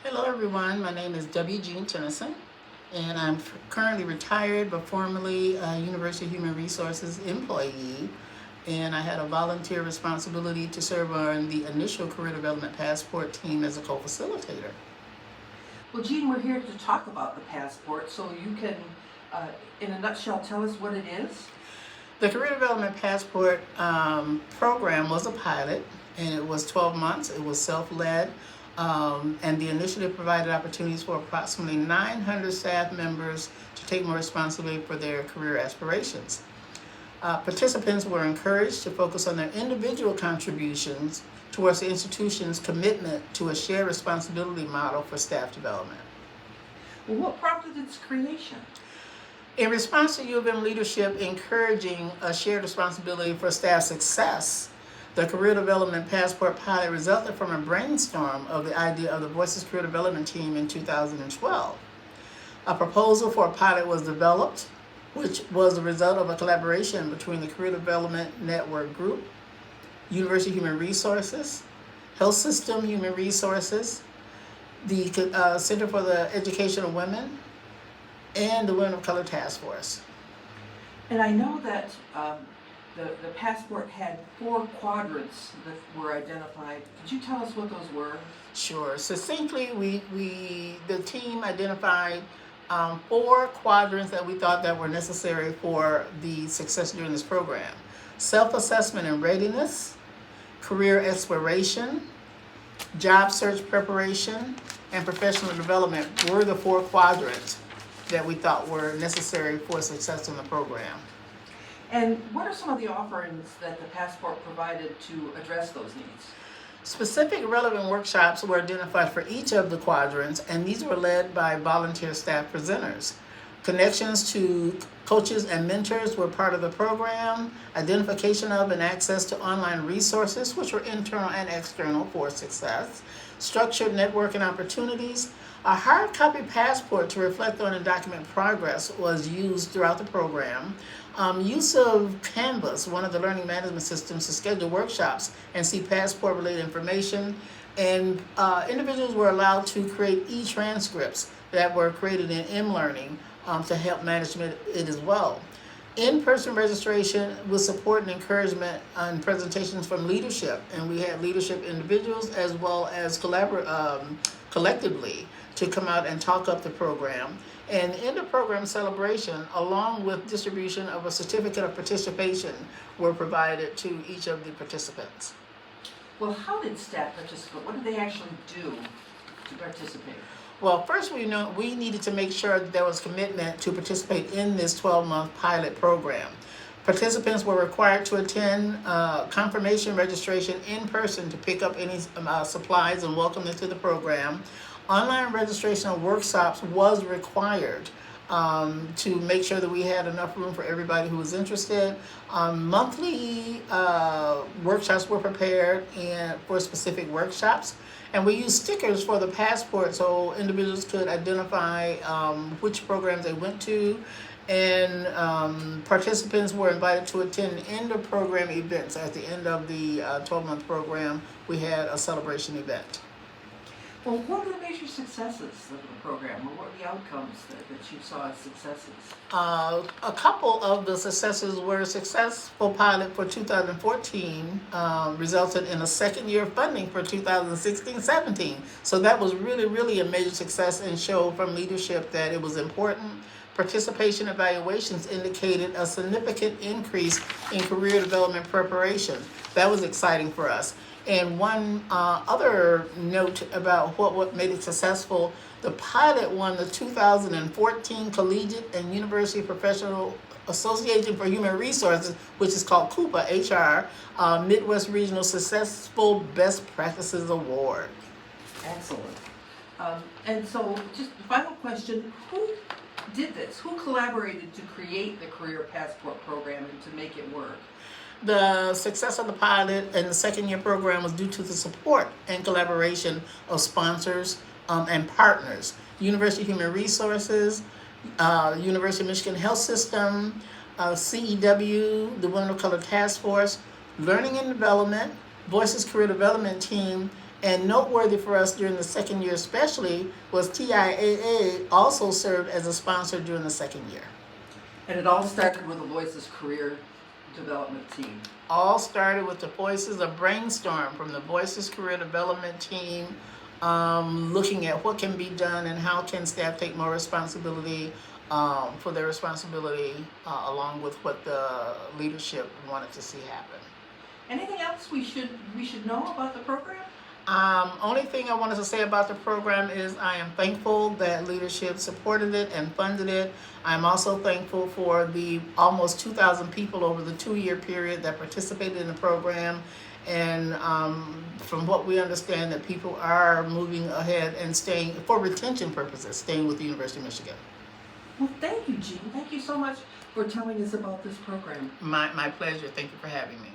Hello everyone, my name is W. Jean Tennyson and I'm currently retired but formerly a University of Human Resources employee, and I had a volunteer responsibility to serve on the initial Career Development Passport team as a co-facilitator. Well, Jean, we're here to talk about the passport, so you can, in a nutshell, tell us what it is? The Career Development Passport program was a pilot, and it was 12 months. It was self-led, and the initiative provided opportunities for approximately 900 staff members to take more responsibility for their career aspirations. Participants were encouraged to focus on their individual contributions towards the institution's commitment to a shared responsibility model for staff development. Well, what prompted its creation? In response to U of M leadership encouraging a shared responsibility for staff success, the Career Development Passport pilot resulted from a brainstorm of the idea of the Voices Career Development Team in 2012. A proposal for a pilot was developed, which was the result of a collaboration between the Career Development Network Group, University of Human Resources, Health System Human Resources, the Center for the Education of Women, and the Women of Color Task Force. And I know that the passport had 4 quadrants that were identified. Could you tell us what those were? Sure. Succinctly, the team identified 4 quadrants that we thought that were necessary for the success during this program: self-assessment and readiness, career exploration, job search preparation, and professional development were the 4 quadrants that we thought were necessary for success in the program. And what are some of the offerings that the passport provided to address those needs? Specific relevant workshops were identified for each of the quadrants, and these were led by volunteer staff presenters. Connections to coaches and mentors were part of the program. Identification of and access to online resources, which were internal and external for success. Structured networking opportunities. A hard copy passport to reflect on and document progress was used throughout the program. Use of Canvas, one of the learning management systems, to schedule workshops and see passport-related information. And individuals were allowed to create e-transcripts that were created in mLearning to help management it as well. In-person registration with support and encouragement and presentations from leadership, and we had leadership individuals as well as collectively to come out and talk up the program. And in the program celebration, along with distribution of a certificate of participation, were provided to each of the participants. Well, how did staff participate? What did they actually do to participate? Well, first we needed to make sure that there was commitment to participate in this 12-month pilot program. Participants were required to attend confirmation registration in person to pick up any supplies and welcome them to the program. Online registration of workshops was required to make sure that we had enough room for everybody who was interested. Monthly workshops were prepared for specific workshops. And we used stickers for the passport so individuals could identify which programs they went to. And participants were invited to attend end-of-program events. At the end of the 12-month program, we had a celebration event. Well, what were the major successes of the program, or what were the outcomes that you saw as successes? A couple of the successes were a successful pilot for 2014, resulted in a second year of funding for 2016-17. So that was really, really a major success and showed from leadership that it was important. Participation evaluations indicated a significant increase in career development preparation. That was exciting for us. And one other note about what made it successful, the pilot won the 2014 Collegiate and University Professional Association for Human Resources, which is called CUPA HR, Midwest Regional Successful Best Practices Award. Excellent. And so just the final question, who did this? Who collaborated to create the Career Passport program and to make it work? The success of the pilot and the second year program was due to the support and collaboration of sponsors and partners. University of Human Resources, University of Michigan Health System, CEW, the Women of Color Task Force, Learning and Development, Voices Career Development Team, And noteworthy for us during the second year especially was TIAA also served as a sponsor during the second year. And it all started with the Voices Career Development Team. All started with the Voices, a brainstorm from the Voices Career Development Team, looking at what can be done and how can staff take more responsibility for their responsibility along with what the leadership wanted to see happen. Anything else we should know about the program? Only thing I wanted to say about the program is I am thankful that leadership supported it and funded it. I'm also thankful for the almost 2,000 people over the 2-year period that participated in the program. And from what we understand, that people are moving ahead and staying, for retention purposes, staying with the University of Michigan. Well, thank you, Jean. Thank you so much for telling us about this program. My pleasure. Thank you for having me.